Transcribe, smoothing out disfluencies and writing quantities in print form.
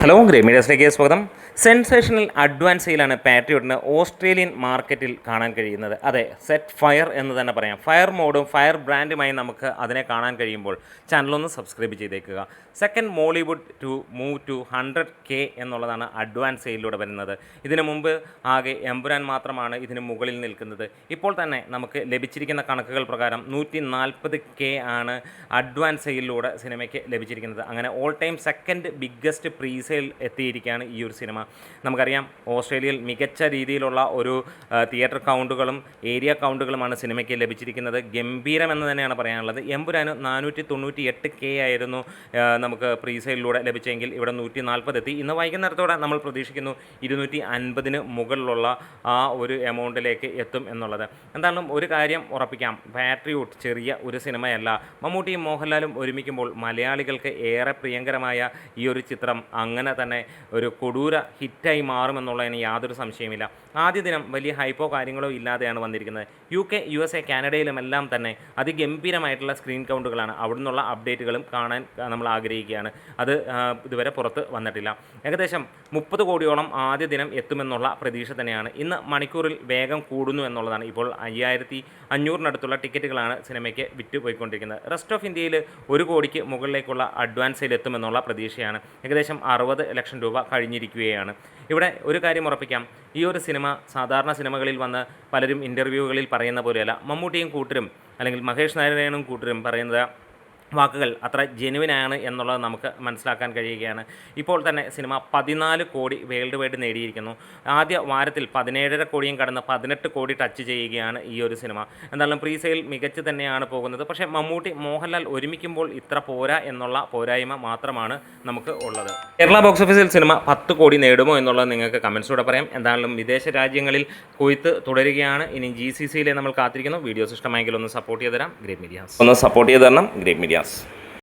Hello grey മീഡിയസിലേക്ക് സ്വാഗതം. Sensational advance സെയിലാണ് പാട്രിയോട്ടിന് Australian മാർക്കറ്റിൽ കാണാൻ കഴിയുന്നത്. അതെ, സെറ്റ് ഫയർ എന്ന് തന്നെ പറയാം. ഫയർ മോഡും ഫയർ ബ്രാൻഡുമായി നമുക്ക് അതിനെ കാണാൻ കഴിയുമ്പോൾ ചാനലൊന്ന് സബ്സ്ക്രൈബ് ചെയ്തേക്കുക. Second Mollywood to move to 100K എന്നുള്ളതാണ് അഡ്വാൻസ് സെയിലിലൂടെ വരുന്നത്. ഇതിനു മുമ്പ് ആകെ എമ്പുരാൻ മാത്രമാണ് ഇതിന് മുകളിൽ നിൽക്കുന്നത്. ഇപ്പോൾ തന്നെ നമുക്ക് ലഭിച്ചിരിക്കുന്ന കണക്കുകൾ പ്രകാരം 140K ആണ് അഡ്വാൻസ് സെയിലിലൂടെ സിനിമയ്ക്ക് ലഭിച്ചിരിക്കുന്നത്. അങ്ങനെ all time second biggest pre sale എത്തിയിരിക്കുകയാണ് ഈ ഒരു സിനിമ. നമുക്കറിയാം, ഓസ്ട്രേലിയയിൽ മികച്ച രീതിയിലുള്ള ഒരു തിയേറ്റർ കൗണ്ടുകളും ഏരിയ കൗണ്ടുകളുമാണ് സിനിമയ്ക്ക് ലഭിച്ചിരിക്കുന്നത്. ഗംഭീരമെന്ന് തന്നെയാണ് പറയാനുള്ളത്. എമ്പുരാന് 498K ആയിരുന്നു നമുക്ക് പ്രീ സെയിലിലൂടെ ലഭിച്ചെങ്കിൽ ഇവിടെ 140 എത്തി. ഇന്ന് വൈകുന്നേരത്തോടെ നമ്മൾ പ്രതീക്ഷിക്കുന്നു 250 മുകളിലുള്ള ആ ഒരു എമൗണ്ടിലേക്ക് എത്തും എന്നുള്ളത്. എന്തായാലും ഒരു കാര്യം ഉറപ്പിക്കാം, പാട്രിയോട്ട് ചെറിയ ഒരു സിനിമയല്ല. മമ്മൂട്ടിയും മോഹൻലാലും ഒരുമിക്കുമ്പോൾ മലയാളികൾക്ക് ഏറെ പ്രിയങ്കരമായ ഈ ഒരു ചിത്രം അങ്ങനെ തന്നെ ഒരു കൊടൂര ഹിറ്റായി മാറുമെന്നുള്ളതിന് യാതൊരു സംശയമില്ല. ആദ്യ ദിനം വലിയ ഹൈപ്പോ കാര്യങ്ങളോ ഇല്ലാതെയാണ് വന്നിരിക്കുന്നത്. UK, USA, കാനഡയിലുമെല്ലാം തന്നെ അതിഗംഭീരമായിട്ടുള്ള സ്ക്രീൻ കൗണ്ടുകളാണ്. അവിടെ നിന്നുള്ള അപ്ഡേറ്റുകളും കാണാൻ നമ്മൾ ആഗ്രഹിക്കുകയാണ്. അത് ഇതുവരെ പുറത്ത് വന്നിട്ടില്ല. ഏകദേശം 30 കോടിയോളം ആദ്യ ദിനം എത്തുമെന്നുള്ള പ്രതീക്ഷ തന്നെയാണ്. ഇന്ന് മണിക്കൂറിൽ വേഗം കൂടുന്നു എന്നുള്ളതാണ്. ഇപ്പോൾ 5500 ടിക്കറ്റുകളാണ് സിനിമയ്ക്ക് വിറ്റുപോയിക്കൊണ്ടിരിക്കുന്നത്. റെസ്റ്റ് ഓഫ് ഇന്ത്യയിൽ 1 കോടിക്ക് മുകളിലേക്കുള്ള അഡ്വാൻസിൽ എത്തുമെന്നുള്ള പ്രതീക്ഷയാണ്. ഏകദേശം 60 ലക്ഷം രൂപ കഴിഞ്ഞിരിക്കുകയാണ്. ഇവിടെ ഒരു കാര്യം ഉറപ്പിക്കാം, ഈ ഒരു സിനിമ സാധാരണ സിനിമകളിൽ വന്ന് പലരും ഇൻ്റർവ്യൂകളിൽ പറയുന്ന പോലെയല്ല. മമ്മൂട്ടിയും കൂട്ടരും അല്ലെങ്കിൽ മഹേഷ് നാരായണനും കൂട്ടരും പറയുന്നത് വാക്കുകൾ അത്ര ജെനുവിനാണ് എന്നുള്ളത് നമുക്ക് മനസ്സിലാക്കാൻ കഴിയുകയാണ്. ഇപ്പോൾ തന്നെ സിനിമ 14 കോടി വേൾഡ് വൈഡ് നേടിയിരിക്കുന്നു. ആദ്യ വാരത്തിൽ 17.5 കോടിയും കടന്ന് 18 കോടി ടച്ച് ചെയ്യുകയാണ് ഈ ഒരു സിനിമ. എന്തായാലും പ്രീ സെയിൽ മികച്ച് തന്നെയാണ് പോകുന്നത്. പക്ഷേ മമ്മൂട്ടി മോഹൻലാൽ ഒരുമിക്കുമ്പോൾ ഇത്ര പോരാ എന്നുള്ള പോരായ്മ മാത്രമാണ് നമുക്ക് ഉള്ളത്. കേരള ബോക്സ് ഓഫീസിൽ സിനിമ 10 കോടി നേടുമോ എന്നുള്ളത് നിങ്ങൾക്ക് കമൻസിലൂടെ പറയാം. എന്തായാലും വിദേശ രാജ്യങ്ങളിൽ കൊയ്ത്ത് തുടരുകയാണ്. ഇനി GCCയിലെ നമ്മൾ കാത്തിരിക്കുന്നു. വീഡിയോസ് ഇഷ്ടമായെങ്കിൽ ഒന്ന് സപ്പോർട്ട് ചെയ്ത് തരാം. ഗ്രേറ്റ് മീഡിയാസ് ഒന്ന് സപ്പോർട്ട് ചെയ്ത് തരണം. Great media. Yes.